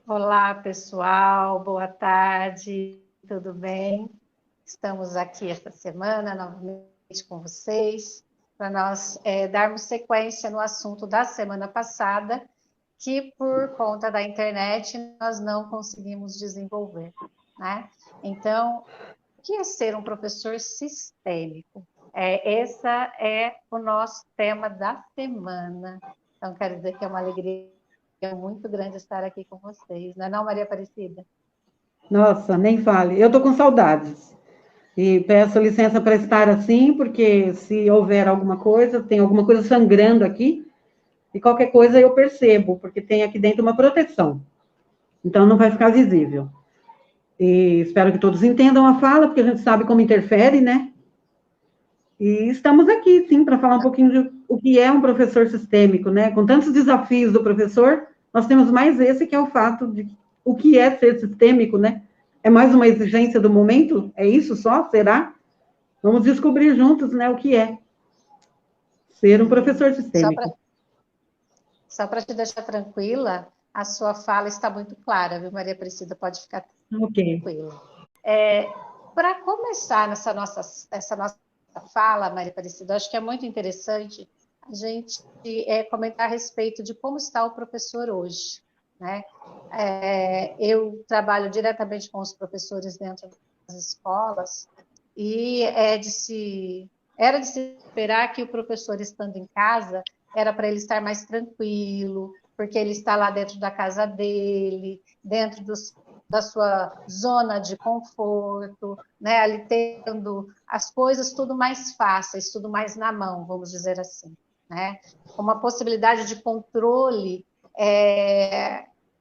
Olá, pessoal, boa tarde, tudo bem? Estamos aqui esta semana novamente com vocês para nós darmos sequência no assunto da semana passada, que por conta da internet nós não conseguimos desenvolver, né? Então, o que é ser um professor sistêmico? Essa é o nosso tema da semana. Então, quero dizer que é uma alegria muito grande estar aqui com vocês, não é não, Maria Aparecida? Nossa, nem fale. Eu estou com saudades. E peço licença para estar assim, porque se houver alguma coisa, tem alguma coisa sangrando aqui, e qualquer coisa eu percebo, porque tem aqui dentro uma proteção. Então não vai ficar visível. E espero que todos entendam a fala, porque a gente sabe como interfere, né? E estamos aqui, sim, para falar um pouquinho de o que é um professor sistêmico, né? Com tantos desafios do professor, nós temos mais esse, que é o fato de o que é ser sistêmico, né? É mais uma exigência do momento? É isso só? Será? Vamos descobrir juntos, né, o que é ser um professor sistêmico. Só para te deixar tranquila, a sua fala está muito clara, viu, Maria Aparecida? Pode ficar tranquila. Para começar essa nossa fala, Maria Aparecida, acho que é muito interessante a gente comentar a respeito de como está o professor hoje, né? Eu trabalho diretamente com os professores dentro das escolas e era de se esperar que o professor, estando em casa, era para ele estar mais tranquilo, porque ele está lá dentro da casa dele, dentro da sua zona de conforto, né? Ali tendo as coisas tudo mais fáceis, tudo mais na mão, vamos dizer assim, né? Uma possibilidade de controle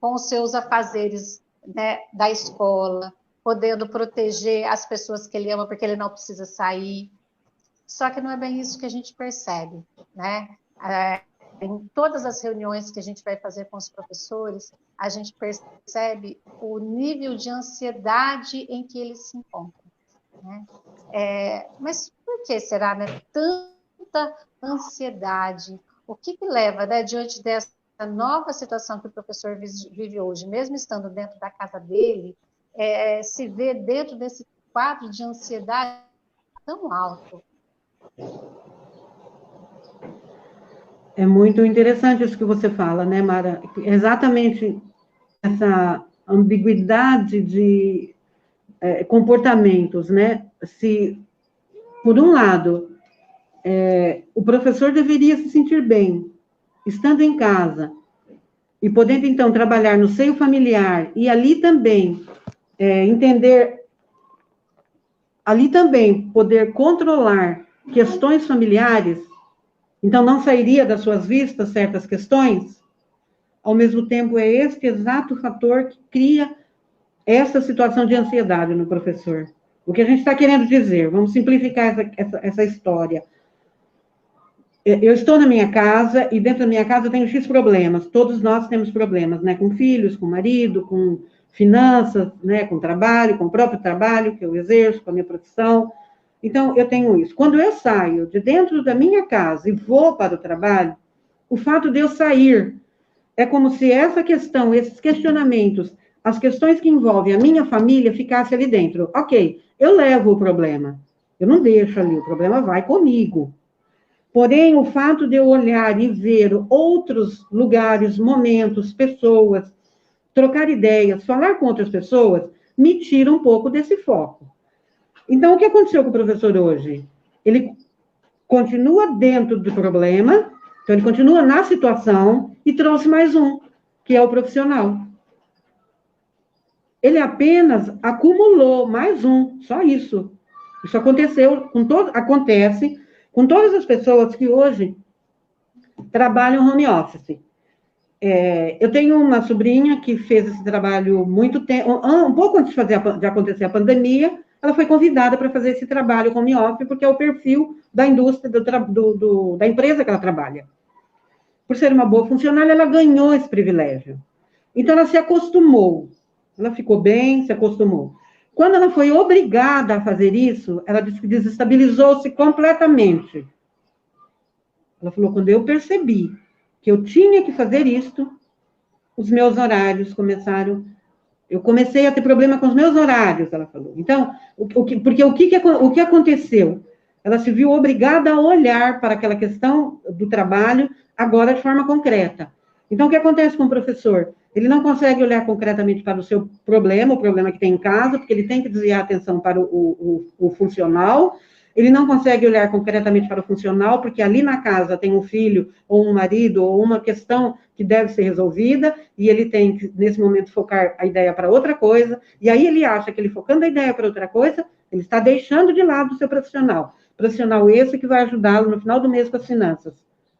com os seus afazeres, né, da escola, podendo proteger as pessoas que ele ama, porque ele não precisa sair. Só que não é bem isso que a gente percebe, né? Em todas as reuniões que a gente vai fazer com os professores, a gente percebe o nível de ansiedade em que eles se encontram, né? Mas por que será, né? Tanta ansiedade? O que leva, né, diante dessa nova situação que o professor vive hoje, mesmo estando dentro da casa dele, se vê dentro desse quadro de ansiedade tão alto? É muito interessante isso que você fala, né, Mara? Exatamente essa ambiguidade de comportamentos, né? Se, por um lado, o professor deveria se sentir bem, estando em casa, e podendo, então, trabalhar no seio familiar, e ali também entender, ali também poder controlar questões familiares, então não sairia das suas vistas certas questões, ao mesmo tempo é este exato fator que cria essa situação de ansiedade no professor. O que a gente está querendo dizer, vamos simplificar essa história. Eu estou na minha casa e dentro da minha casa eu tenho X problemas. Todos nós temos problemas, né? Com filhos, com marido, com finanças, né? Com trabalho, com o próprio trabalho que eu exerço, com a minha profissão. Então, eu tenho isso. Quando eu saio de dentro da minha casa e vou para o trabalho, o fato de eu sair é como se essa questão, esses questionamentos, as questões que envolvem a minha família ficassem ali dentro. Ok, eu levo o problema. Eu não deixo ali, o problema vai comigo. Porém, o fato de eu olhar e ver outros lugares, momentos, pessoas, trocar ideias, falar com outras pessoas, me tira um pouco desse foco. Então, o que aconteceu com o professor hoje? Ele continua dentro do problema, então ele continua na situação e trouxe mais um, que é o profissional. Ele apenas acumulou mais um, só isso. Isso aconteceu acontece com todas as pessoas que hoje trabalham home office. Eu tenho uma sobrinha que fez esse trabalho muito tempo, um pouco antes de acontecer a pandemia, ela foi convidada para fazer esse trabalho home office, porque é o perfil da indústria, da empresa que ela trabalha. Por ser uma boa funcionária, ela ganhou esse privilégio. Então, ela se acostumou. Ela ficou bem, se acostumou. Quando ela foi obrigada a fazer isso, ela desestabilizou-se completamente. Ela falou, quando eu percebi que eu tinha que fazer isto, os meus horários começaram... Eu comecei a ter problema com os meus horários, ela falou. Então, porque o que aconteceu? Ela se viu obrigada a olhar para aquela questão do trabalho agora de forma concreta. Então, o que acontece com o professor? Ele não consegue olhar concretamente para o seu problema, o problema que tem em casa, porque ele tem que desviar a atenção para o funcional. Ele não consegue olhar concretamente para o funcional, porque ali na casa tem um filho, ou um marido, ou uma questão que deve ser resolvida, e ele tem que, nesse momento, focar a ideia para outra coisa, e aí ele acha que ele focando a ideia para outra coisa, ele está deixando de lado o seu profissional. Profissional esse que vai ajudá-lo no final do mês com as finanças.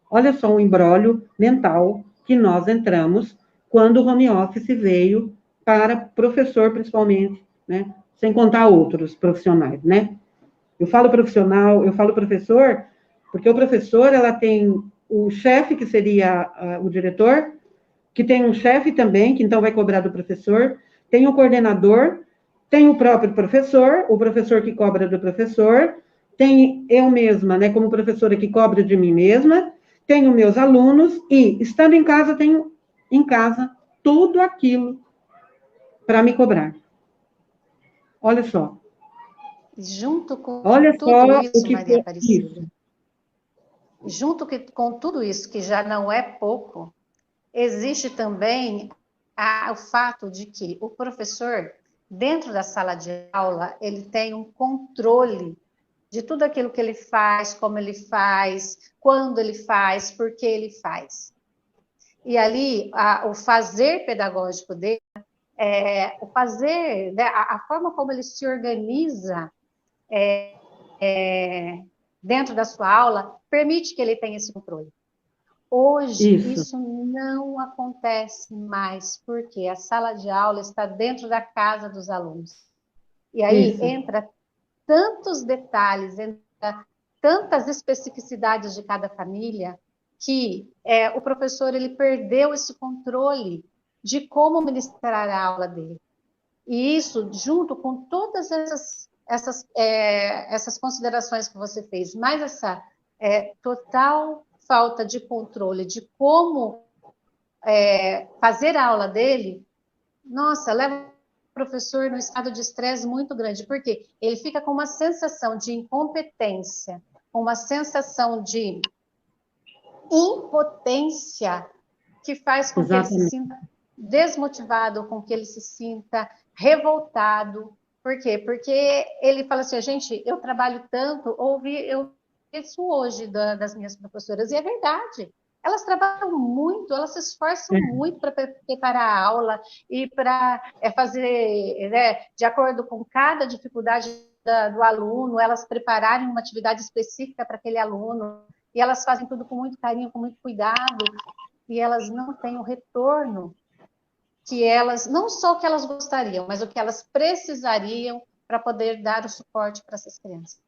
Olha só o imbróglio mental que nós entramos quando o home office veio para professor, principalmente, né? Sem contar outros profissionais, né? Eu falo profissional, eu falo professor, porque o professor, ela tem o chefe, que seria o diretor, que tem um chefe também, que então vai cobrar do professor, tem o coordenador, tem o próprio professor, o professor que cobra do professor, tem eu mesma, né, como professora que cobra de mim mesma, tenho meus alunos e, estando em casa, tenho em casa tudo aquilo para me cobrar. Olha só. Junto com Olha tudo só isso, o que Maria Aparecida, isso. junto com tudo isso, que já não é pouco, existe também o fato de que o professor, dentro da sala de aula, ele tem um controle de tudo aquilo que ele faz, como ele faz, quando ele faz, por que ele faz. E ali, o fazer pedagógico dele, o fazer, né, a forma como ele se organiza dentro da sua aula, permite que ele tenha esse controle. Hoje, isso não acontece mais, porque a sala de aula está dentro da casa dos alunos. E aí entra tantos detalhes, entra tantas especificidades de cada família, que o professor ele perdeu esse controle de como ministrar a aula dele. E isso, junto com todas essas considerações que você fez, mais essa total falta de controle de como fazer a aula dele, nossa, leva o professor num estado de estresse muito grande, porque ele fica com uma sensação de incompetência, com uma sensação de impotência, que faz com que ele se sinta desmotivado, com que ele se sinta revoltado. Por quê? Porque ele fala assim, gente, eu trabalho tanto, eu isso hoje das minhas professoras, e é verdade. Elas trabalham muito, elas se esforçam muito para preparar a aula e para fazer, né, de acordo com cada dificuldade do aluno, elas prepararem uma atividade específica para aquele aluno, e elas fazem tudo com muito carinho, com muito cuidado, e elas não têm o retorno que elas, não só o que elas gostariam, mas o que elas precisariam para poder dar o suporte para essas crianças.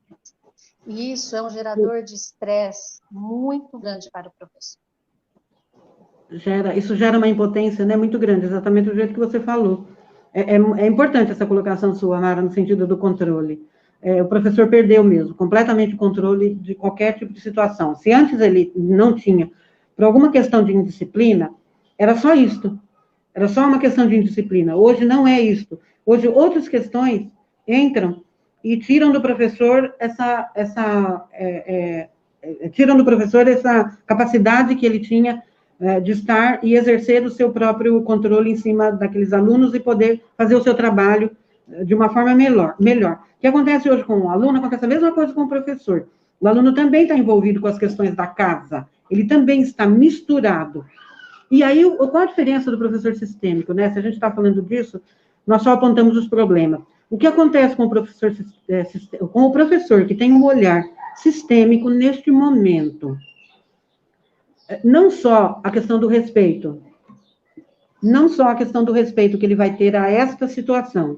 E isso é um gerador de estresse muito grande para o professor. Isso gera uma impotência, né, muito grande, exatamente do jeito que você falou. É importante essa colocação sua, Mara, no sentido do controle. O professor perdeu mesmo, completamente o controle de qualquer tipo de situação. Se antes ele não tinha, por alguma questão de indisciplina, era só isto. Era só uma questão de indisciplina. Hoje não é isto. Hoje outras questões entram e tiram do professor tiram do professor essa capacidade que ele tinha de estar e exercer o seu próprio controle em cima daqueles alunos e poder fazer o seu trabalho de uma forma melhor. O que acontece hoje com o aluno, acontece a mesma coisa com o professor. O aluno também está envolvido com as questões da casa, ele também está misturado. E aí, qual a diferença do professor sistêmico, né? Se a gente está falando disso, nós só apontamos os problemas. O que acontece com o professor que tem um olhar sistêmico neste momento? Não só a questão do respeito, que ele vai ter a esta situação,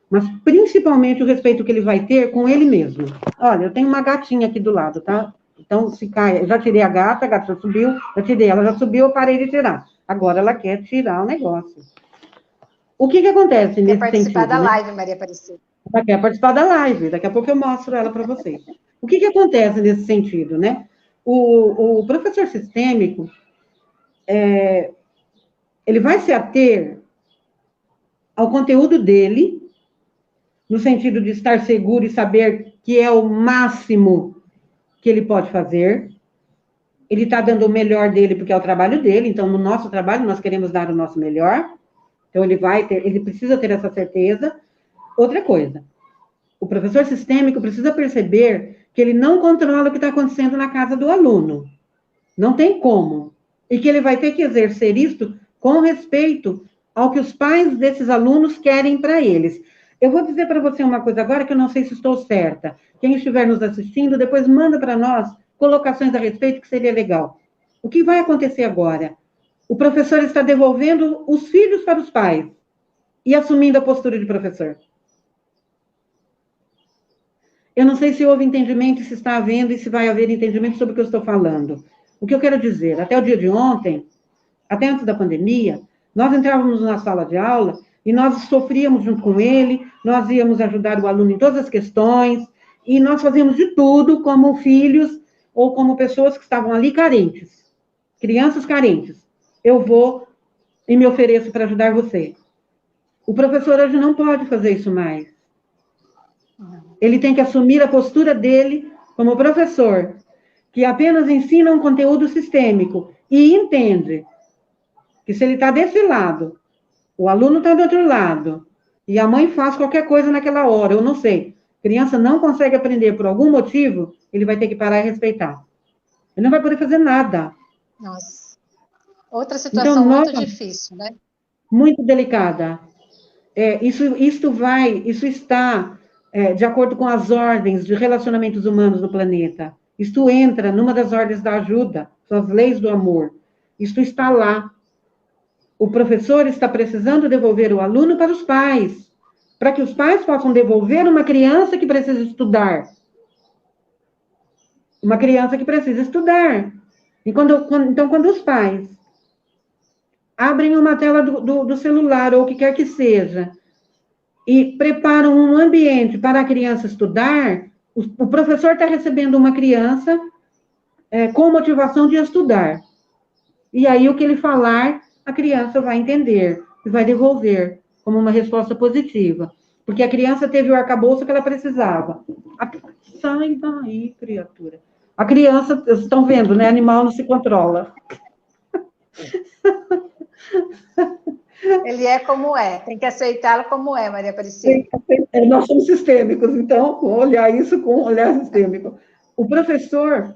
mas principalmente o respeito que ele vai ter com ele mesmo. Olha, eu tenho uma gatinha aqui do lado, tá? Então, se cai, eu já tirei a gata já subiu, já tirei, ela já subiu, eu parei de tirar. Agora ela quer tirar o negócio. O que acontece nesse sentido? Quer participar da live, Maria Aparecida. Ela quer participar da live, daqui a pouco eu mostro ela para vocês. O que acontece nesse sentido, né? O professor sistêmico, ele vai se ater ao conteúdo dele, no sentido de estar seguro e saber que é o máximo que ele pode fazer. Ele está dando o melhor dele porque é o trabalho dele, então no nosso trabalho nós queremos dar o nosso melhor. Então ele precisa ter essa certeza. Outra coisa, o professor sistêmico precisa perceber que ele não controla o que está acontecendo na casa do aluno. Não tem como. E que ele vai ter que exercer isto com respeito ao que os pais desses alunos querem para eles. Eu vou dizer para você uma coisa agora que eu não sei se estou certa. Quem estiver nos assistindo, depois manda para nós colocações a respeito, que seria legal. O que vai acontecer agora? O professor está devolvendo os filhos para os pais e assumindo a postura de professor. Eu não sei se houve entendimento, se está havendo e se vai haver entendimento sobre o que eu estou falando. O que eu quero dizer, até o dia de ontem, até antes da pandemia, nós entrávamos na sala de aula e nós sofríamos junto com ele, nós íamos ajudar o aluno em todas as questões, e nós fazíamos de tudo como filhos ou como pessoas que estavam ali carentes, crianças carentes. Eu vou e me ofereço para ajudar você. O professor hoje não pode fazer isso mais. Ele tem que assumir a postura dele como professor, que apenas ensina um conteúdo sistêmico e entende que se ele está desse lado, o aluno está do outro lado, e a mãe faz qualquer coisa naquela hora, eu não sei, criança não consegue aprender por algum motivo, ele vai ter que parar e respeitar. Ele não vai poder fazer nada. Nossa. Outra situação então, muito difícil, né? Muito delicada. Isso está de acordo com as ordens de relacionamentos humanos no planeta. Isto entra numa das ordens da ajuda, são as leis do amor. Isto está lá. O professor está precisando devolver o aluno para os pais, para que os pais possam devolver uma criança que precisa estudar. Uma criança que precisa estudar. E então, quando os pais abrem uma tela do celular, ou o que quer que seja, e preparam um ambiente para a criança estudar, o professor está recebendo uma criança com motivação de estudar. E aí, o que ele falar, a criança vai entender e vai devolver como uma resposta positiva. Porque a criança teve o arcabouço que ela precisava. Sai daí, criatura. A criança, vocês estão vendo, né? Animal não se controla. Ele é como é, tem que aceitá-lo como é, Maria Aparecida. Nós somos sistêmicos, então, olhar isso com um olhar sistêmico. O professor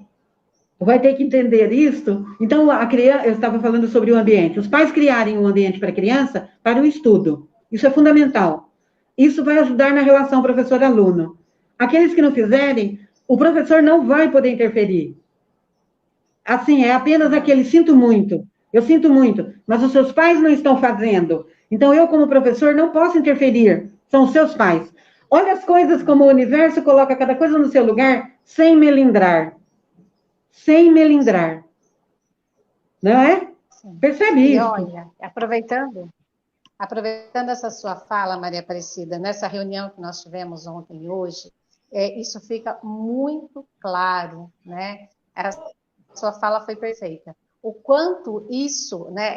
vai ter que entender isso. Então, a criança, eu estava falando sobre o ambiente. Os pais criarem um ambiente para a criança para o estudo. Isso é fundamental. Isso vai ajudar na relação professor-aluno. Aqueles que não fizerem, o professor não vai poder interferir. Assim, é apenas aquele, eu sinto muito, mas os seus pais não estão fazendo. Então, eu, como professor, não posso interferir. São os seus pais. Olha as coisas como o universo coloca cada coisa no seu lugar, sem melindrar. Sem melindrar. Não é? Sim. Percebe e isso? Olha, aproveitando essa sua fala, Maria Aparecida, nessa reunião que nós tivemos ontem e hoje, isso fica muito claro, né? A sua fala foi perfeita. O quanto isso, né,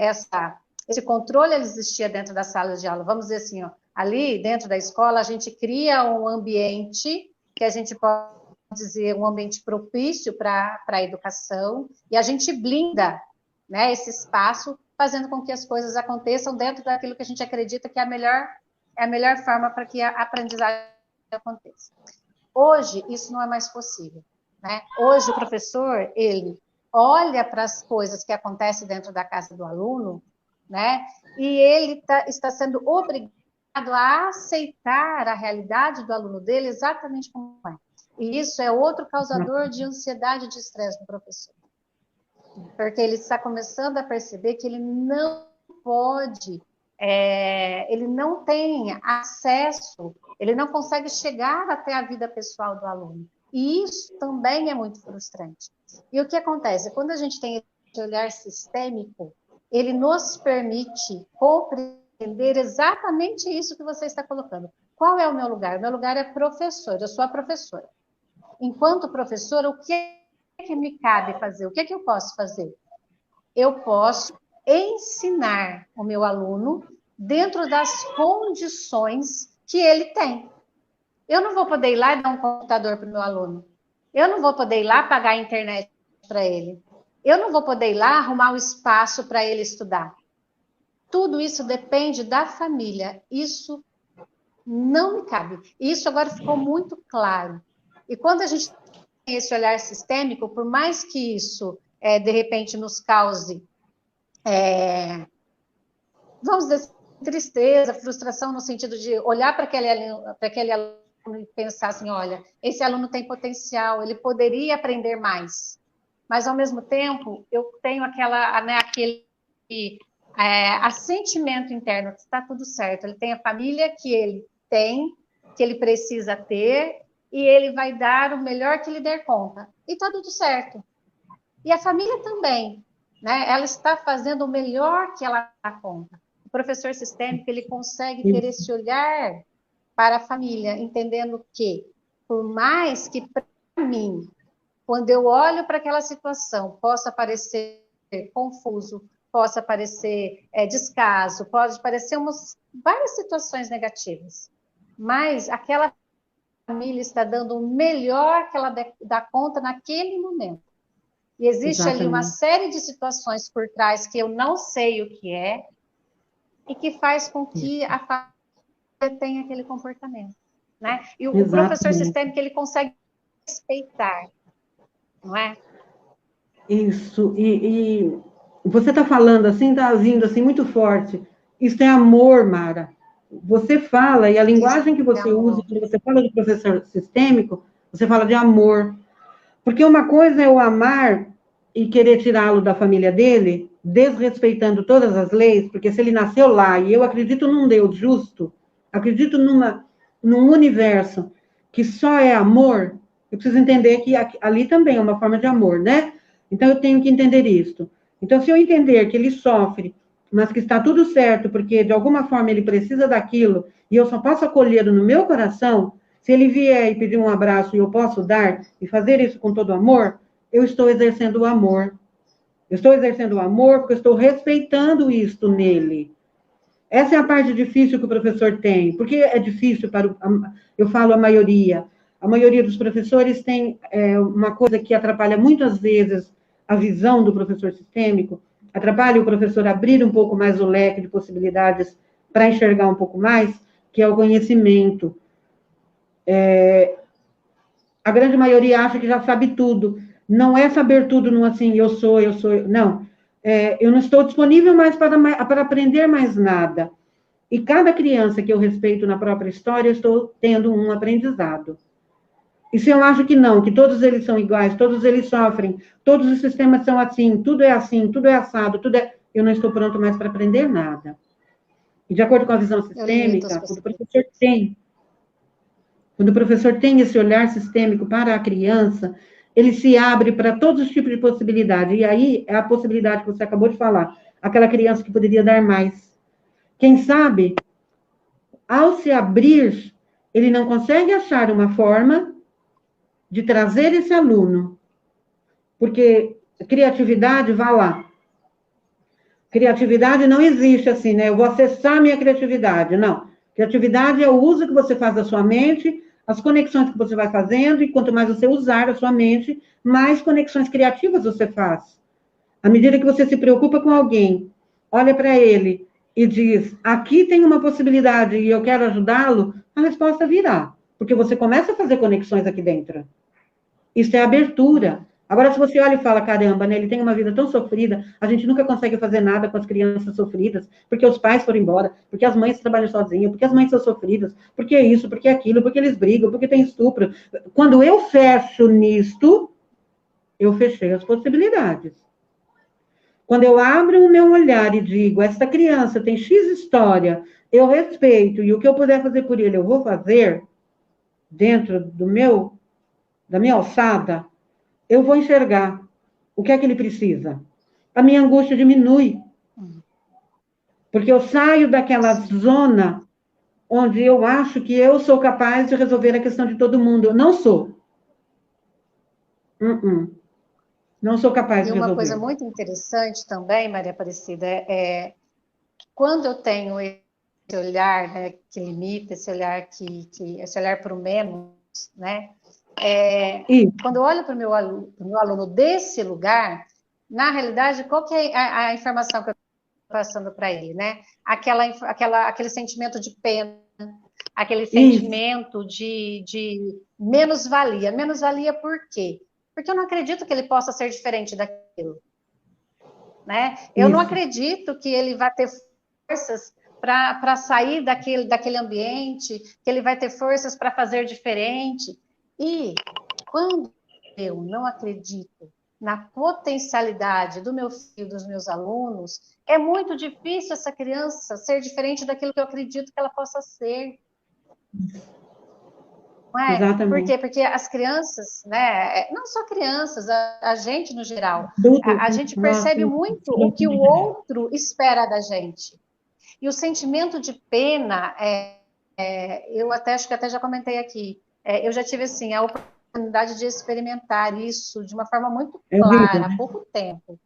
esse controle existia dentro da sala de aula. Vamos dizer assim, ó, ali dentro da escola, a gente cria um ambiente que a gente pode dizer um ambiente propício para a educação, e a gente blinda, né, esse espaço, fazendo com que as coisas aconteçam dentro daquilo que a gente acredita que é a melhor forma para que a aprendizagem aconteça. Hoje, isso não é mais possível, né? Hoje, o professor, ele olha para as coisas que acontecem dentro da casa do aluno, né? E ele está sendo obrigado a aceitar a realidade do aluno dele exatamente como é. E isso é outro causador de ansiedade e de estresse do professor. Porque ele está começando a perceber que ele não pode, ele não tem acesso, ele não consegue chegar até a vida pessoal do aluno. E isso também é muito frustrante. E o que acontece? Quando a gente tem esse olhar sistêmico, ele nos permite compreender exatamente isso que você está colocando. Qual é o meu lugar? O meu lugar é professor, eu sou a professora. Enquanto professora, o que me cabe fazer? O que eu posso fazer? Eu posso ensinar o meu aluno dentro das condições que ele tem. Eu não vou poder ir lá e dar um computador para o meu aluno. Eu não vou poder ir lá pagar a internet para ele. Eu não vou poder ir lá arrumar um espaço para ele estudar. Tudo isso depende da família. Isso não me cabe. Isso agora ficou muito claro. E quando a gente tem esse olhar sistêmico, por mais que isso, de repente, nos cause, vamos dizer, tristeza, frustração, no sentido de olhar para aquele aluno e pensar assim, olha, esse aluno tem potencial, ele poderia aprender mais. Mas, ao mesmo tempo, eu tenho aquele assentimento interno que está tudo certo. Ele tem a família que ele tem, que ele precisa ter, e ele vai dar o melhor que ele der conta. E está tudo certo. E a família também, né? Ela está fazendo o melhor que ela dá conta. O professor sistêmico, ele consegue ter esse olhar para a família, entendendo que, por mais que para mim, quando eu olho para aquela situação, possa parecer confuso, possa parecer descaso, pode parecer várias situações negativas, mas aquela família está dando o melhor que ela dá conta naquele momento. E existe ali uma série de situações por trás que eu não sei o que é e que faz com que a família tenha aquele comportamento, né? E o professor sistêmico, ele consegue respeitar, não é? Isso, e você está falando assim, está vindo assim muito forte. Isso é amor, Mara. Você fala, e a linguagem que você usa, quando você fala de professor sistêmico, você fala de amor. Porque uma coisa é o amar e querer tirá-lo da família dele, desrespeitando todas as leis, porque se ele nasceu lá, e eu acredito num Deus justo, acredito num universo que só é amor, eu preciso entender que ali também é uma forma de amor, né? Então, eu tenho que entender isso. Então, se eu entender que ele sofre, mas que está tudo certo, porque de alguma forma ele precisa daquilo, e eu só posso acolhê-lo no meu coração, se ele vier e pedir um abraço e eu posso dar, e fazer isso com todo amor, eu estou exercendo o amor. Eu estou exercendo o amor porque eu estou respeitando isto nele. Essa é a parte difícil que o professor tem. Porque é difícil para eu falo a maioria. A maioria dos professores tem uma coisa que atrapalha muitas vezes a visão do professor sistêmico, atrapalha o professor abrir um pouco mais o leque de possibilidades para enxergar um pouco mais, que é o conhecimento. A grande maioria acha que já sabe tudo. Não é saber tudo no assim, eu sou. Não. Eu não estou disponível mais para aprender mais nada. E cada criança que eu respeito na própria história, eu estou tendo um aprendizado. E se eu acho que não, que todos eles são iguais, todos eles sofrem, todos os sistemas são assim, tudo é assado, eu não estou pronto mais para aprender nada. E de acordo com a visão sistêmica, quando o professor tem esse olhar sistêmico para a criança, ele se abre para todos os tipos de possibilidade. E aí é a possibilidade que você acabou de falar, aquela criança que poderia dar mais. Quem sabe, ao se abrir, ele não consegue achar uma forma de trazer esse aluno. Porque criatividade, vá lá. Criatividade não existe assim, né? Eu vou acessar minha criatividade. Não. Criatividade é o uso que você faz da sua mente, as conexões que você vai fazendo, e quanto mais você usar a sua mente, mais conexões criativas você faz. À medida que você se preocupa com alguém, olha para ele e diz, aqui tem uma possibilidade e eu quero ajudá-lo, a resposta virá. Porque você começa a fazer conexões aqui dentro. Isso é abertura. Agora, se você olha e fala, caramba, né, ele tem uma vida tão sofrida, a gente nunca consegue fazer nada com as crianças sofridas, porque os pais foram embora, porque as mães trabalham sozinhas, porque as mães são sofridas, porque isso, porque aquilo, porque eles brigam, porque tem estupro. Quando eu fecho nisto, eu fechei as possibilidades. Quando eu abro o meu olhar e digo, essa criança tem X história, eu respeito, e o que eu puder fazer por ele, eu vou fazer, dentro da minha alçada, eu vou enxergar o que é que ele precisa. A minha angústia diminui. Porque eu saio daquela zona onde eu acho que eu sou capaz de resolver a questão de todo mundo. Eu não sou. Não sou capaz de resolver. E uma coisa muito interessante também, Maria Aparecida, é quando eu tenho esse olhar, né, que limita, esse olhar para o menos, né? Quando eu olho para o meu aluno desse lugar, na realidade, qual que é a informação que eu estou passando para ele, né? Aquele sentimento de pena, aquele sentimento de menos-valia. Menos-valia por quê? Porque eu não acredito que ele possa ser diferente daquilo. Né? Eu não acredito que ele vai ter forças para sair daquele ambiente, que ele vai ter forças para fazer diferente. E quando eu não acredito na potencialidade do meu filho, dos meus alunos, é muito difícil essa criança ser diferente daquilo que eu acredito que ela possa ser. Não é? Exatamente. Por quê? Porque as crianças, né, não só crianças, a gente no geral, a gente percebe muito o que o outro espera da gente. E o sentimento de pena, eu acho que até já comentei aqui, eu já tive assim, a oportunidade de experimentar isso de uma forma muito clara, há pouco tempo.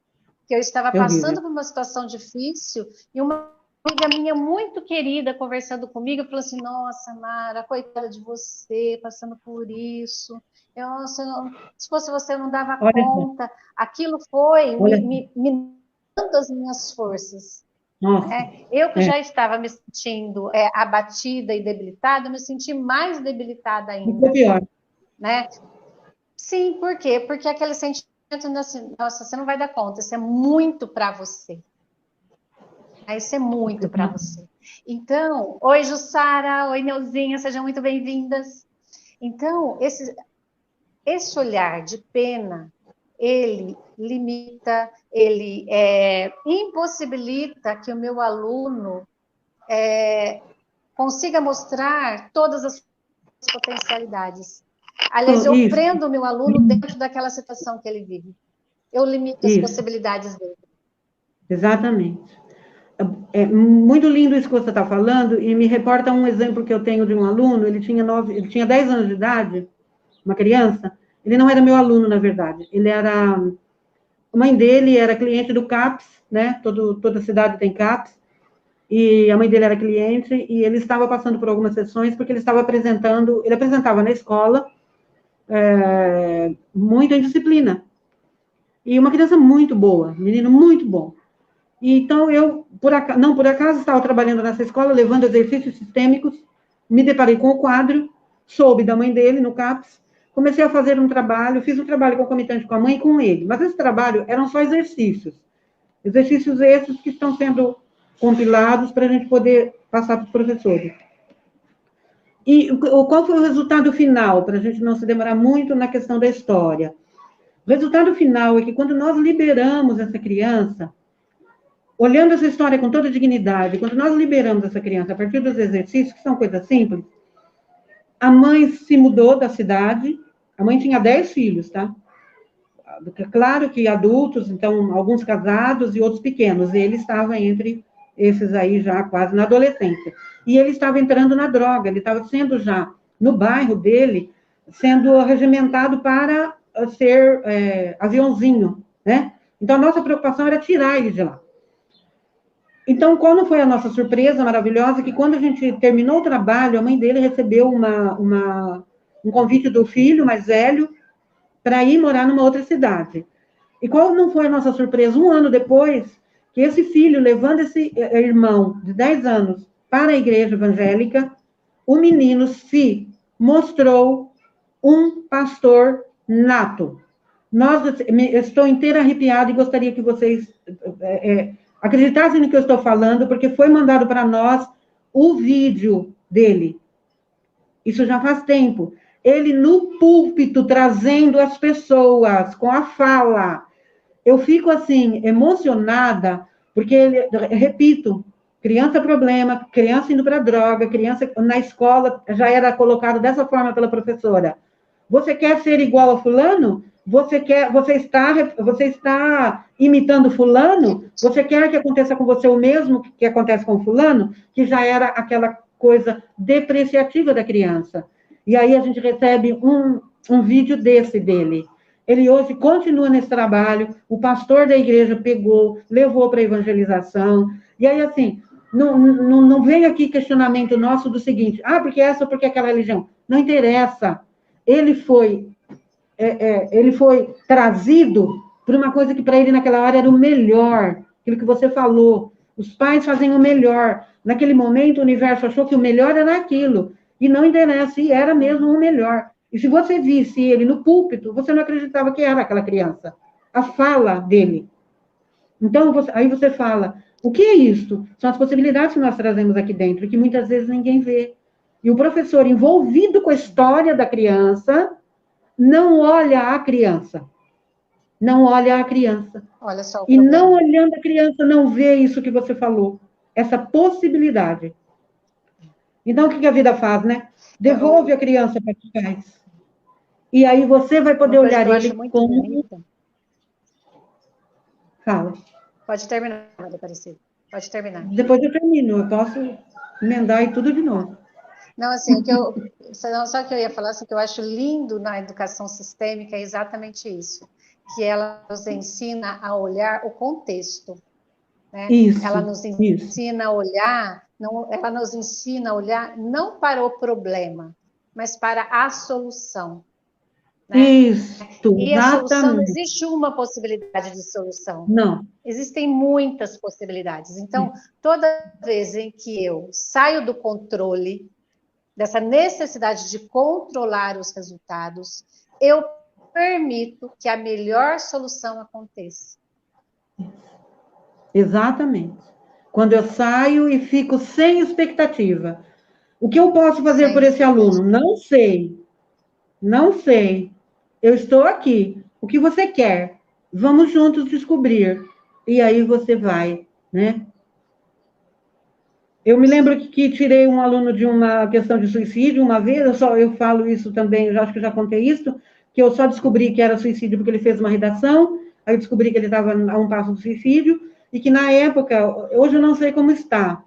Que eu estava passando por uma situação difícil e uma amiga minha muito querida conversando comigo falou assim: nossa, Mara, coitada de você passando por isso. Se fosse você, eu não dava conta. Aquilo foi me dando as minhas forças. Eu que já estava me sentindo abatida e debilitada, me senti mais debilitada ainda. Pior. Né? Sim, por quê? Porque aquele sentimento, nossa, você não vai dar conta, isso é muito para você. Isso é muito para você. Então, oi Jussara, oi Neuzinha, sejam muito bem-vindas. Então, esse olhar de pena, ele limita, ele impossibilita que o meu aluno consiga mostrar todas as potencialidades. Aliás, eu prendo o meu aluno dentro daquela situação que ele vive. Eu limito as possibilidades dele. Exatamente. É muito lindo isso que você está falando, e me reporta um exemplo que eu tenho de um aluno, ele tinha 10 anos de idade, uma criança, ele não era meu aluno, na verdade, a mãe dele era cliente do CAPS, né, toda cidade tem CAPS, e a mãe dele era cliente, e ele estava passando por algumas sessões, porque ele apresentava na escola, muito em disciplina, e uma criança muito boa, menino muito bom. Então, eu, não por acaso, estava trabalhando nessa escola, levando exercícios sistêmicos, me deparei com o quadro, soube da mãe dele, no CAPS, comecei a fazer um trabalho, fiz um trabalho concomitante com a mãe e com ele, mas esse trabalho eram só exercícios esses que estão sendo compilados para a gente poder passar para os professores. E qual foi o resultado final, para a gente não se demorar muito na questão da história? O resultado final é que quando nós liberamos essa criança, olhando essa história com toda dignidade, quando nós liberamos essa criança a partir dos exercícios, que são coisas simples, a mãe se mudou da cidade, a mãe tinha 10 filhos, tá? Claro que adultos, então, alguns casados e outros pequenos, ele estava entre esses aí já quase na adolescência. E ele estava entrando na droga, ele estava sendo já, no bairro dele, sendo regimentado para ser aviãozinho, né? Então, a nossa preocupação era tirar ele de lá. Então, qual não foi a nossa surpresa maravilhosa? Que quando a gente terminou o trabalho, a mãe dele recebeu um convite do filho mais velho para ir morar numa outra cidade. E qual não foi a nossa surpresa? Um ano depois, que esse filho, levando esse irmão de 10 anos para a igreja evangélica, o menino se mostrou um pastor nato. Estou inteira arrepiada e gostaria que vocês acreditassem no que eu estou falando, porque foi mandado para nós o vídeo dele. Isso já faz tempo. Ele no púlpito, trazendo as pessoas com a fala. Eu fico, assim, emocionada, porque, repito, criança problema, criança indo para droga, criança na escola já era colocado dessa forma pela professora. Você quer ser igual a fulano? Você está imitando fulano? Você quer que aconteça com você o mesmo que acontece com fulano? Que já era aquela coisa depreciativa da criança. E aí a gente recebe um vídeo dele. Ele hoje continua nesse trabalho, o pastor da igreja pegou, levou para a evangelização, e aí, assim, não vem aqui questionamento nosso do seguinte, porque essa ou porque aquela religião. Não interessa. Ele foi trazido por uma coisa que para ele naquela hora era o melhor, aquilo que você falou. Os pais fazem o melhor. Naquele momento, o universo achou que o melhor era aquilo. E não interessa, e era mesmo o melhor. E se você visse ele no púlpito, você não acreditava que era aquela criança. A fala dele. Então, aí você fala, o que é isso? São as possibilidades que nós trazemos aqui dentro, que muitas vezes ninguém vê. E o professor, envolvido com a história da criança, não olha a criança. Não olha a criança. Olha só o e problema. Não olhando a criança, não vê isso que você falou. Essa possibilidade. Então, o que a vida faz, né? Devolve a criança para os pais. E aí você vai poder olhar ele como... Bonita. Fala. Pode terminar, Maria Aparecida. Pode terminar. Depois eu termino. Eu posso emendar e tudo de novo. Não, assim, só que eu ia falar, assim, que eu acho lindo na educação sistêmica é exatamente isso, que ela nos ensina a olhar o contexto, né? Isso, ela nos ensina a olhar, ela nos ensina a olhar não para o problema, mas para a solução. Né? Isso, e a solução, não existe uma possibilidade de solução. Não. Existem muitas possibilidades. Então, toda vez em que eu saio do controle, dessa necessidade de controlar os resultados, eu permito que a melhor solução aconteça. Exatamente. Quando eu saio e fico sem expectativa. O que eu posso fazer por esse aluno? Não sei. Não sei. Eu estou aqui. O que você quer? Vamos juntos descobrir. E aí você vai, né? Eu me lembro que tirei um aluno de uma questão de suicídio uma vez, eu falo isso também, eu acho que já contei isso, que eu só descobri que era suicídio porque ele fez uma redação, aí eu descobri que ele estava a um passo do suicídio, e que na época, hoje eu não sei como está,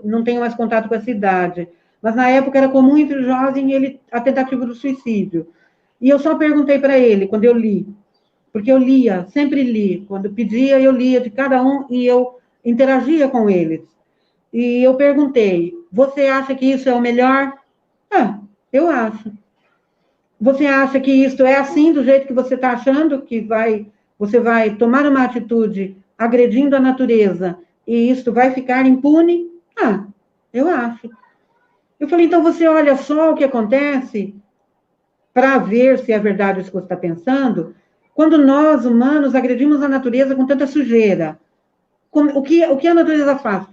não tenho mais contato com essa idade, mas na época era comum entre o jovem a tentativa do suicídio. E eu só perguntei para ele, quando eu li, porque eu lia, sempre li, quando pedia eu lia de cada um e eu interagia com eles. E eu perguntei, você acha que isso é o melhor? Eu acho. Você acha que isso é assim, do jeito que você está achando, que você vai tomar uma atitude agredindo a natureza e isso vai ficar impune? Eu acho. Eu falei, então você olha só o que acontece para ver se é verdade isso que você está pensando, quando nós, humanos, agredimos a natureza com tanta sujeira. O que a natureza faz?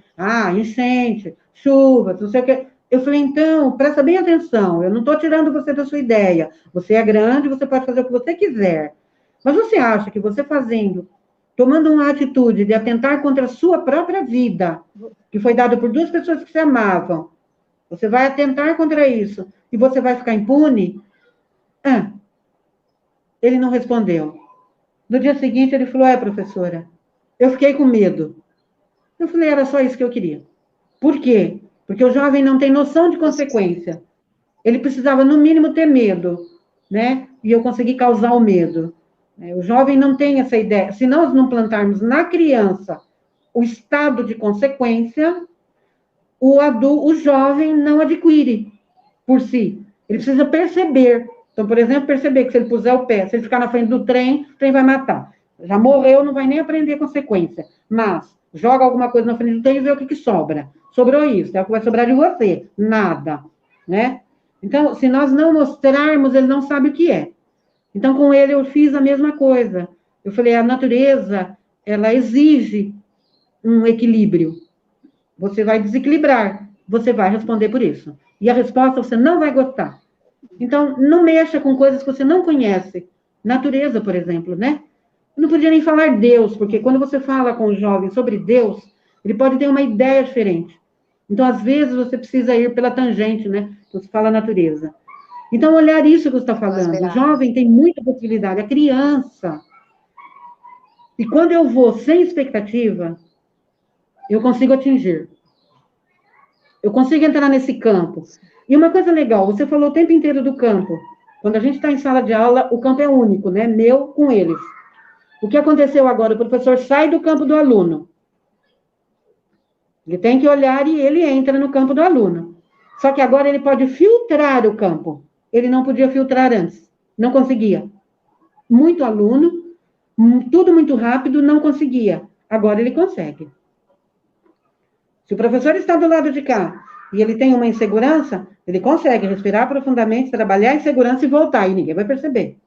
Enchente, chuva, não sei o quê. Eu falei, então, presta bem atenção, eu não estou tirando você da sua ideia. Você é grande, você pode fazer o que você quiser. Mas você acha que você tomando uma atitude de atentar contra a sua própria vida, que foi dada por duas pessoas que se amavam, você vai atentar contra isso e você vai ficar impune? Ele não respondeu. No dia seguinte, ele falou, professora, eu fiquei com medo. Eu falei, era só isso que eu queria. Por quê? Porque o jovem não tem noção de consequência. Ele precisava, no mínimo, ter medo, né? E eu consegui causar o medo. O jovem não tem essa ideia. Se nós não plantarmos na criança o estado de consequência, o jovem não adquire por si. Ele precisa perceber. Então, por exemplo, perceber que se ele puser o pé, se ele ficar na frente do trem, o trem vai matar. Já morreu, não vai nem aprender consequência. Mas joga alguma coisa na frente do trem e vê o que sobra. Sobrou isso, é o que vai sobrar de você. Nada, né? Então, se nós não mostrarmos, ele não sabe o que é. Então, com ele, eu fiz a mesma coisa. Eu falei, a natureza, ela exige um equilíbrio. Você vai desequilibrar, você vai responder por isso. E a resposta você não vai gostar. Então, não mexa com coisas que você não conhece. Natureza, por exemplo, né? Eu não podia nem falar Deus, porque quando você fala com o jovem sobre Deus, ele pode ter uma ideia diferente. Então, às vezes, você precisa ir pela tangente, né? Você fala natureza. Então, olhar isso que você está falando. O jovem tem muita possibilidade, a criança. E quando eu vou sem expectativa, eu consigo atingir. Eu consigo entrar nesse campo. E uma coisa legal, você falou o tempo inteiro do campo. Quando a gente está em sala de aula, o campo é único, né? Meu com eles. O que aconteceu agora? O professor sai do campo do aluno. Ele tem que olhar e ele entra no campo do aluno. Só que agora ele pode filtrar o campo. Ele não podia filtrar antes. Não conseguia. Muito aluno, tudo muito rápido, não conseguia. Agora ele consegue. Se o professor está do lado de cá e ele tem uma insegurança, ele consegue respirar profundamente, trabalhar em segurança e voltar, e ninguém vai perceber.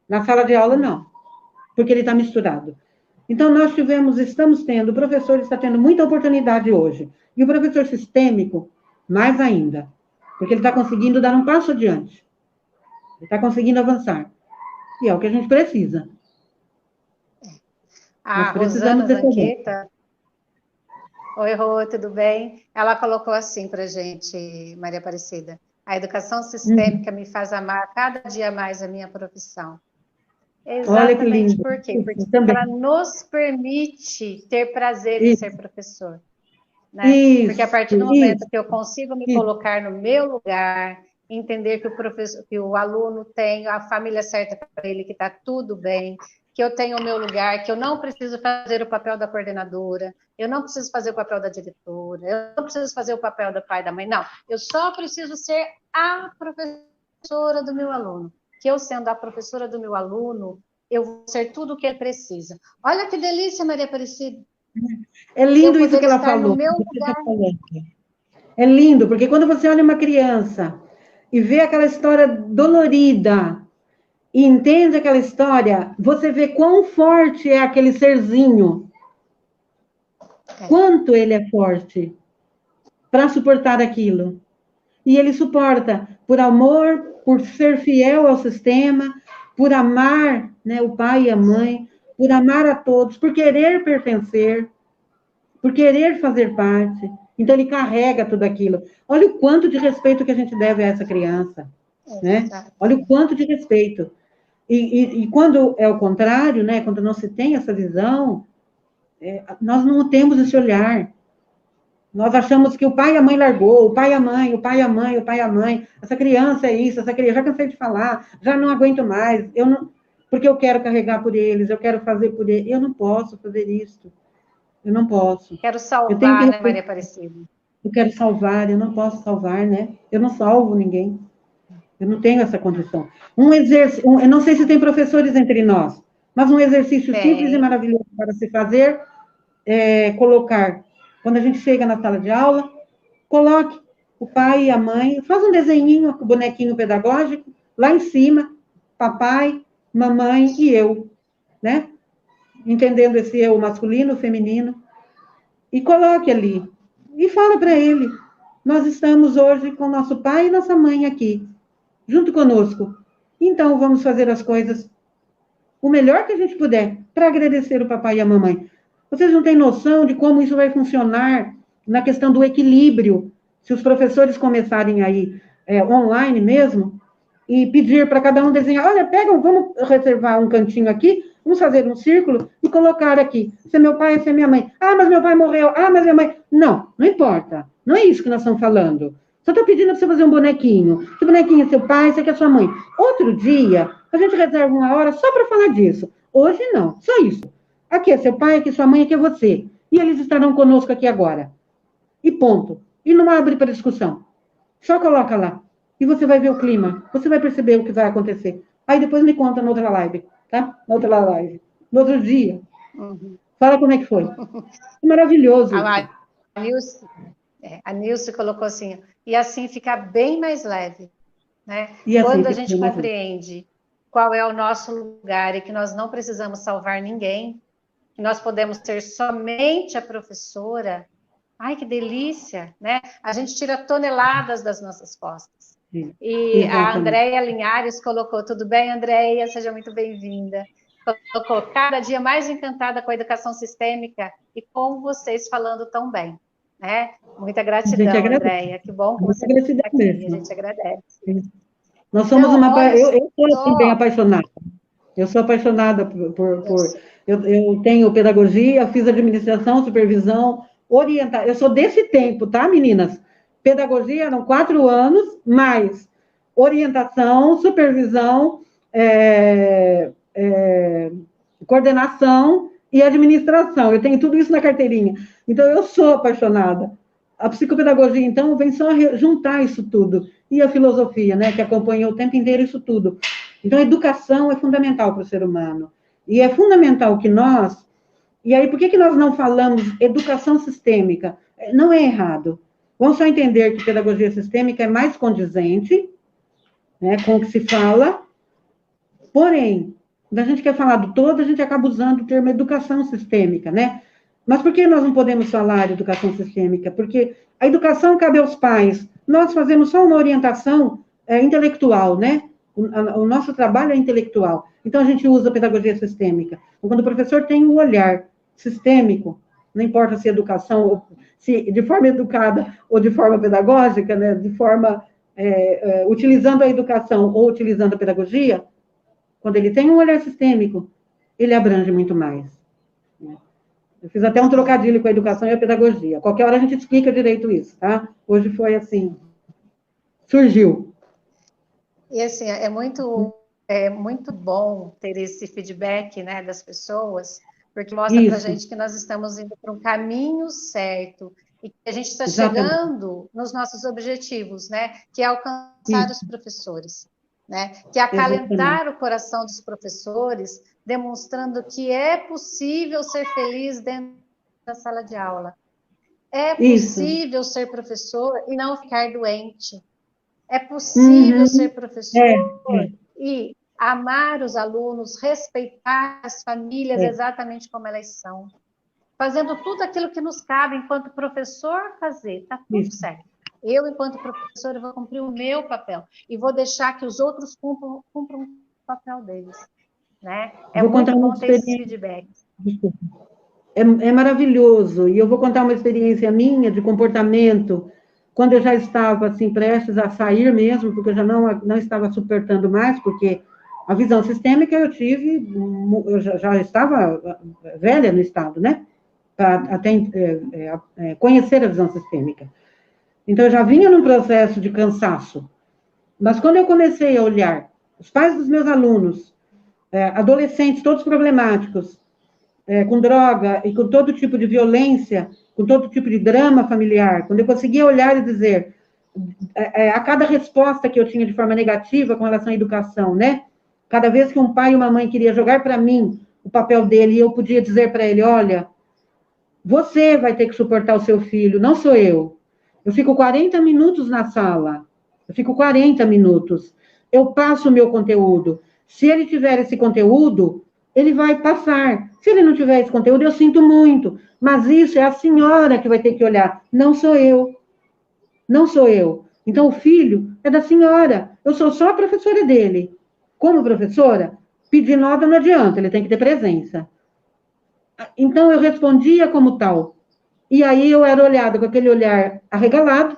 Na sala de aula, não, porque ele está misturado. Então, estamos tendo, o professor está tendo muita oportunidade hoje. E o professor sistêmico, mais ainda, porque ele está conseguindo dar um passo adiante. Ele está conseguindo avançar. E é o que a gente precisa. A Rosana Zanqueta. Oi, Rô, tudo bem? Ela colocou assim para a gente, Maria Aparecida. A educação sistêmica me faz amar cada dia mais a minha profissão. Exatamente. Olha que lindo. Por quê? Porque ela nos permite ter prazer em ser professor. Né? Porque a partir do momento que eu consigo me colocar no meu lugar, entender que que o aluno tem a família certa para ele, que está tudo bem, que eu tenho o meu lugar, que eu não preciso fazer o papel da coordenadora, eu não preciso fazer o papel da diretora, eu não preciso fazer o papel do pai e da mãe, não. Eu só preciso ser a professora do meu aluno. Que eu, sendo a professora do meu aluno, eu vou ser tudo o que ele precisa. Olha que delícia, Maria Aparecida. É lindo isso que ela falou. É lindo, porque quando você olha uma criança e vê aquela história dolorida, e entende aquela história, você vê quão forte é aquele serzinho. Quanto ele é forte para suportar aquilo. E ele suporta por amor, por ser fiel ao sistema, por amar, né, o pai e a mãe, por amar a todos, por querer pertencer, por querer fazer parte. Então, ele carrega tudo aquilo. Olha o quanto de respeito que a gente deve a essa criança. Né? Olha o quanto de respeito. E quando é o contrário, né, quando não se tem essa visão, nós não temos esse olhar. Nós achamos que o pai e a mãe largou, o pai e a mãe, o pai e a mãe, o pai e a mãe. Essa criança é isso, essa criança, já cansei de falar, já não aguento mais, porque eu quero carregar por eles, eu quero fazer por eles. Eu não posso fazer isso. Eu não posso. Quero salvar, né, Maria Aparecida? Eu quero salvar, eu não posso salvar, né? Eu não salvo ninguém. Eu não tenho essa condição. Eu não sei se tem professores entre nós, mas um exercício simples e maravilhoso para se fazer é colocar, quando a gente chega na sala de aula, coloque o pai e a mãe, faz um desenhinho, um bonequinho pedagógico, lá em cima, papai, mamãe e eu, né? Entendendo esse eu masculino, feminino, e coloque ali, e fala para ele, nós estamos hoje com nosso pai e nossa mãe aqui, junto conosco. Então, vamos fazer as coisas o melhor que a gente puder para agradecer o papai e a mamãe. Vocês não têm noção de como isso vai funcionar na questão do equilíbrio, se os professores começarem aí online mesmo, e pedir para cada um desenhar, olha, vamos reservar um cantinho aqui, vamos fazer um círculo e colocar aqui, esse é meu pai, esse é minha mãe. Ah, mas meu pai morreu. Ah, mas minha mãe... Não importa. Não é isso que nós estamos falando. Só estou pedindo para você fazer um bonequinho. Esse bonequinho é seu pai, esse aqui é sua mãe. Outro dia, a gente reserva uma hora só para falar disso. Hoje, não. Só isso. Aqui é seu pai, aqui é sua mãe, aqui é você. E eles estarão conosco aqui agora. E ponto. E não abre para discussão. Só coloca lá. E você vai ver o clima. Você vai perceber o que vai acontecer. Aí depois me conta na outra live. Tá? Na outra live. No outro dia. Uhum. Fala como é que foi. É maravilhoso. A Nilce colocou assim, e assim fica bem mais leve, né? Assim, quando a gente compreende qual é o nosso lugar e que nós não precisamos salvar ninguém, que nós podemos ser somente a professora, ai, que delícia, né? A gente tira toneladas das nossas costas. Sim, e exatamente. A Andréia Linhares colocou, tudo bem, Andréia? Seja muito bem-vinda. Colocou, cada dia mais encantada com a educação sistêmica e com vocês falando tão bem. Né? Muita gratidão, Andréia. Que bom que você está aqui. Mesmo. A gente agradece. Nós somos eu sou bem apaixonada. Eu sou apaixonada eu tenho pedagogia, fiz administração, supervisão, orientação. Eu sou desse tempo, tá, meninas? Pedagogia eram 4 anos, mais orientação, supervisão, coordenação e administração. Eu tenho tudo isso na carteirinha. Então, eu sou apaixonada. A psicopedagogia, então, vem só juntar isso tudo. E a filosofia, né, que acompanha o tempo inteiro isso tudo. Então, a educação é fundamental para o ser humano. E é fundamental que nós... E aí, por que nós não falamos educação sistêmica? Não é errado. Vamos só entender que pedagogia sistêmica é mais condizente, né, com o que se fala. Porém, quando a gente quer falar do todo, a gente acaba usando o termo educação sistêmica, né? Mas por que nós não podemos falar de educação sistêmica? Porque a educação cabe aos pais. Nós fazemos só uma orientação intelectual, né? O nosso trabalho é intelectual. Então, a gente usa a pedagogia sistêmica. Quando o professor tem um olhar sistêmico, não importa se educação, se de forma educada ou de forma pedagógica, né? De forma utilizando a educação ou utilizando a pedagogia, quando ele tem um olhar sistêmico, ele abrange muito mais. Eu fiz até um trocadilho com a educação e a pedagogia. Qualquer hora a gente explica direito isso, tá? Hoje foi assim, surgiu. E assim, é muito bom ter esse feedback, né, das pessoas, porque mostra para a gente que nós estamos indo para um caminho certo e que a gente está chegando nos nossos objetivos, né, que é alcançar os professores, né, que é acalentar o coração dos professores, demonstrando que é possível ser feliz dentro da sala de aula. É possível ser professor e não ficar doente. É possível ser professor e amar os alunos, respeitar as famílias exatamente como elas são. Fazendo tudo aquilo que nos cabe enquanto professor fazer, está tudo certo. Eu, enquanto professora, vou cumprir o meu papel e vou deixar que os outros cumpram o papel deles. Né? É muito bom ter esse feedback. É maravilhoso. E eu vou contar uma experiência minha de comportamento, quando eu já estava assim, prestes a sair mesmo, porque eu já não estava suportando mais, porque a visão sistêmica eu tive, eu já estava velha no estado, né? Para até conhecer a visão sistêmica. Então, eu já vinha num processo de cansaço. Mas quando eu comecei a olhar os pais dos meus alunos, adolescentes, todos problemáticos, com droga e com todo tipo de violência, com todo tipo de drama familiar, quando eu conseguia olhar e dizer, a cada resposta que eu tinha de forma negativa com relação à educação, né? Cada vez que um pai e uma mãe queria jogar para mim o papel dele, eu podia dizer para ele, olha, você vai ter que suportar o seu filho, não sou eu. Eu fico 40 minutos na sala, eu fico 40 minutos, eu passo o meu conteúdo. Se ele tiver esse conteúdo, ele vai passar. Se ele não tiver esse conteúdo, eu sinto muito. Mas isso é a senhora que vai ter que olhar, não sou eu. Não sou eu. Então, o filho é da senhora. Eu sou só a professora dele. Como professora, pedir nota não adianta, ele tem que ter presença. Então, eu respondia como tal. E aí, eu era olhada com aquele olhar arregalado,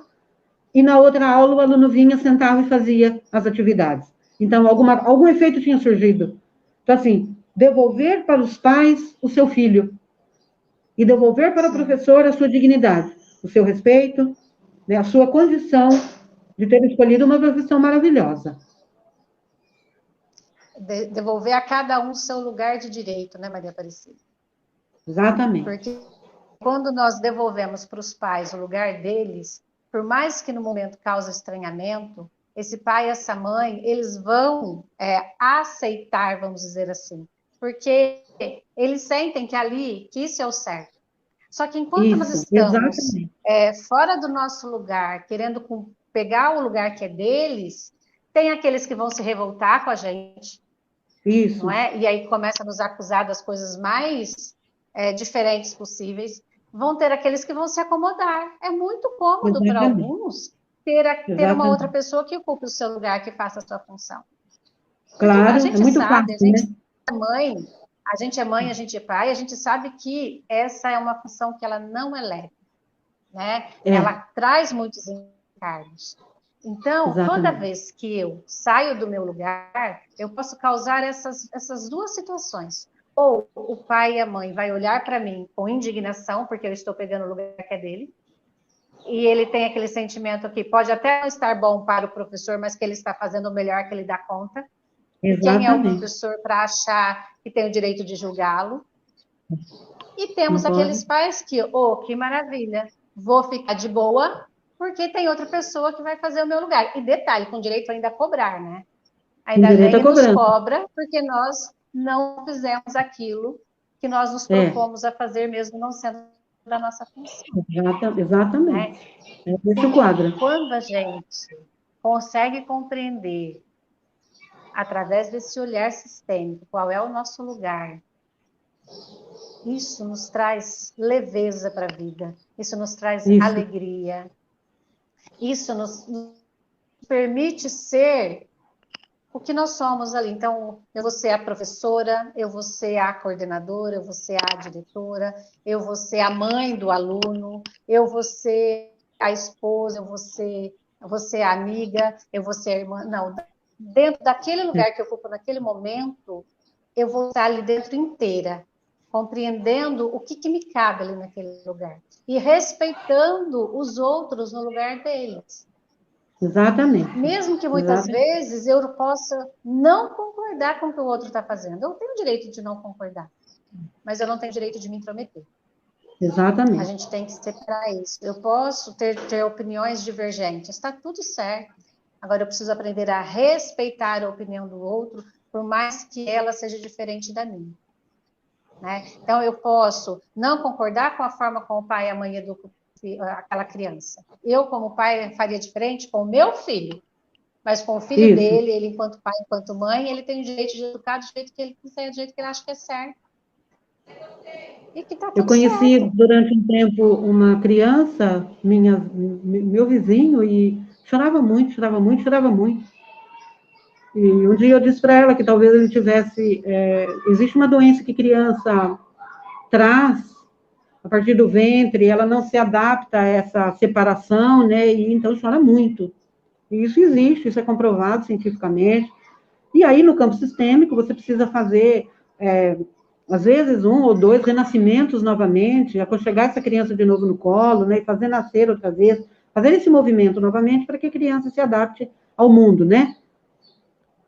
e na outra aula, o aluno vinha, sentava e fazia as atividades. Então, algum efeito tinha surgido. Então, assim, devolver para os pais o seu filho. E devolver para o professor a sua dignidade, o seu respeito, né, a sua condição de ter escolhido uma profissão maravilhosa. Devolver a cada um seu lugar de direito, né, Maria Aparecida? Exatamente. Porque quando nós devolvemos para os pais o lugar deles, por mais que no momento cause estranhamento, esse pai e essa mãe, eles vão aceitar, vamos dizer assim, porque eles sentem que ali, que isso é o certo. Só que enquanto nós estamos fora do nosso lugar, querendo pegar o lugar que é deles, tem aqueles que vão se revoltar com a gente, isso. Não é? E aí começa a nos acusar das coisas mais diferentes possíveis. Vão ter aqueles que vão se acomodar. É muito cômodo para alguns ter uma outra pessoa que ocupe o seu lugar, que faça a sua função. Claro, a gente é muito sabe, fácil, a gente né? é mãe, a gente é mãe, a gente é pai, a gente sabe que essa é uma função que ela não é leve, né? Ela traz muitos encargos. Então, toda vez que eu saio do meu lugar, eu posso causar essas duas situações. Ou o pai e a mãe vai olhar para mim com indignação, porque eu estou pegando o lugar que é dele, e ele tem aquele sentimento que pode até não estar bom para o professor, mas que ele está fazendo o melhor que ele dá conta. E quem é o professor para achar que tem o direito de julgá-lo? E temos aqueles pais que, que maravilha, vou ficar de boa, porque tem outra pessoa que vai fazer o meu lugar. E detalhe, com direito ainda a cobrar, né? Ainda vem e nos cobra, porque nós não fizemos aquilo que nós nos propomos a fazer, mesmo não sendo da nossa função. Exatamente. Né? É esse o quadro. Quando a gente consegue compreender, através desse olhar sistêmico, qual é o nosso lugar, isso nos traz leveza para a vida, isso nos traz alegria, isso nos permite ser o que nós somos ali. Então, eu vou ser a professora, eu vou ser a coordenadora, eu vou ser a diretora, eu vou ser a mãe do aluno, eu vou ser a esposa, eu vou ser a amiga, eu vou ser a irmã. Não, dentro daquele lugar que eu ocupo naquele momento, eu vou estar ali dentro inteira, compreendendo o que me cabe ali naquele lugar. E respeitando os outros no lugar deles. Exatamente. Mesmo que muitas vezes eu possa não concordar com o que o outro está fazendo. Eu tenho o direito de não concordar, mas eu não tenho o direito de me intrometer. Exatamente. A gente tem que separar isso. Eu posso ter opiniões divergentes, está tudo certo. Agora eu preciso aprender a respeitar a opinião do outro, por mais que ela seja diferente da minha. Né? Então eu posso não concordar com a forma como o pai e a mãe educam aquela criança. Eu, como pai, faria diferente com o meu filho, mas com o filho dele, ele enquanto pai, enquanto mãe, ele tem o direito de educar do jeito que ele quiser, do jeito que ele acha que é certo. E que tá tudo Eu conheci certo. Durante um tempo uma criança, meu vizinho, e chorava muito. E um dia eu disse para ela que talvez ele tivesse... existe uma doença que criança traz a partir do ventre, ela não se adapta a essa separação, né? E então chora muito. E isso existe, isso é comprovado cientificamente. E aí, no campo sistêmico, você precisa fazer, às vezes, 1 ou 2 renascimentos novamente, aconchegar essa criança de novo no colo, né? E fazer nascer outra vez, fazer esse movimento novamente para que a criança se adapte ao mundo, né?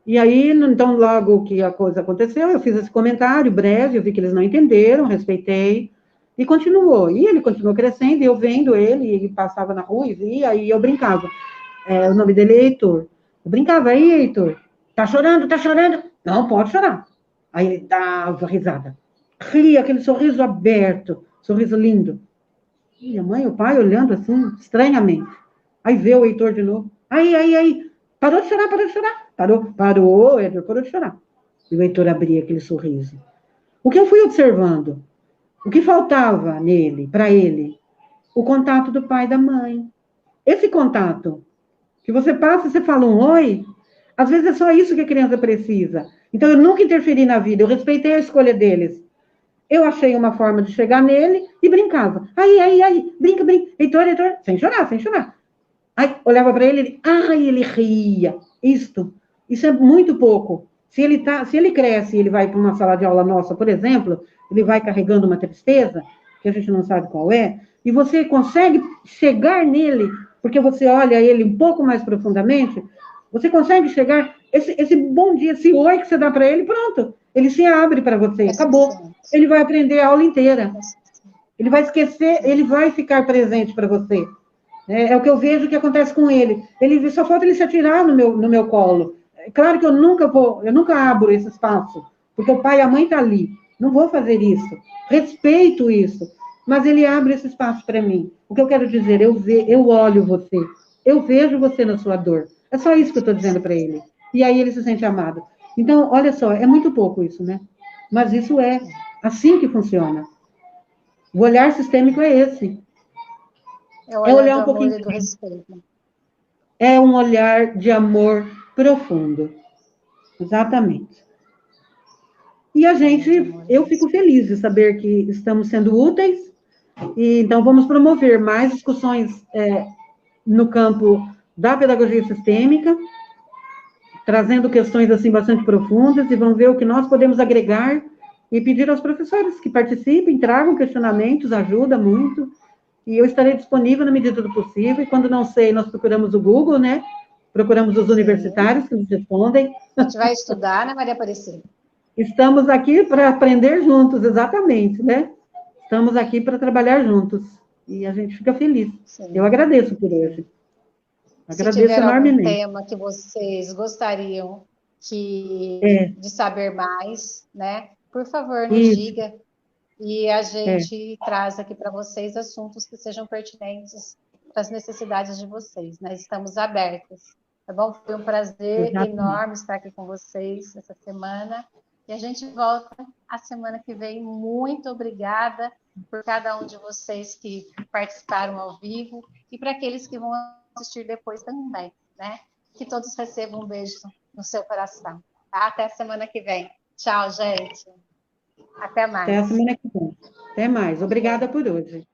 E aí, então, logo que a coisa aconteceu, eu fiz esse comentário breve, eu vi que eles não entenderam, respeitei, e continuou. E ele continuou crescendo, e eu vendo ele passava na rua e via, e eu brincava. O nome dele é Heitor. Eu brincava, aí, Heitor, tá chorando? Não, pode chorar. Aí ele dava risada. Ria, aquele sorriso aberto, sorriso lindo. E a mãe e o pai olhando assim, estranhamente. Aí vê o Heitor de novo. Aí. Parou de chorar. Parou, Heitor, parou de chorar. E o Heitor abria aquele sorriso. O que eu fui observando? O que faltava nele, para ele? O contato do pai e da mãe. Esse contato, que você passa e você fala um oi, às vezes é só isso que a criança precisa. Então, eu nunca interferi na vida, eu respeitei a escolha deles. Eu achei uma forma de chegar nele e brincava. Aí, brinca. Heitor, sem chorar. Aí, olhava para ele, ele ria. Isso é muito pouco. Se ele cresce e ele vai para uma sala de aula nossa, por exemplo, ele vai carregando uma tristeza, que a gente não sabe qual é, e você consegue chegar nele, porque você olha ele um pouco mais profundamente, você consegue chegar, esse bom dia, esse oi que você dá para ele, pronto, ele se abre para você, acabou. Ele vai aprender a aula inteira. Ele vai esquecer, ele vai ficar presente para você. É o que eu vejo que acontece com ele. Só falta ele se atirar no meu colo. Claro que eu nunca abro esse espaço, porque o pai e a mãe estão ali. Não vou fazer isso. Respeito isso. Mas ele abre esse espaço para mim. O que eu quero dizer, eu olho você. Eu vejo você na sua dor. É só isso que eu estou dizendo para ele. E aí ele se sente amado. Então, olha só, é muito pouco isso, né? Mas isso é assim que funciona. O olhar sistêmico é esse. É olhar um pouquinho do respeito. É um olhar de amor profundo. Exatamente. E eu fico feliz de saber que estamos sendo úteis, e então vamos promover mais discussões no campo da pedagogia sistêmica, trazendo questões assim bastante profundas, e vamos ver o que nós podemos agregar, e pedir aos professores que participem, tragam questionamentos, ajuda muito, e eu estarei disponível na medida do possível, e quando não sei, nós procuramos o Google, né? Procuramos os universitários que nos respondem. A gente vai estudar, né, Maria Aparecida? Estamos aqui para aprender juntos, exatamente, né? Estamos aqui para trabalhar juntos, e a gente fica feliz. Sim. Eu agradeço por hoje. Agradeço Se tiver enormemente. Algum tema que vocês gostariam de saber mais, né? Por favor, nos diga. E a gente traz aqui para vocês assuntos que sejam pertinentes para as necessidades de vocês. Nós estamos abertos. Tá bom? Foi um prazer enorme estar aqui com vocês essa semana. E a gente volta a semana que vem. Muito obrigada por cada um de vocês que participaram ao vivo e para aqueles que vão assistir depois também, né? Que todos recebam um beijo no seu coração. Tá? Até a semana que vem. Tchau, gente. Até mais. Até a semana que vem. Até mais. Obrigada por hoje.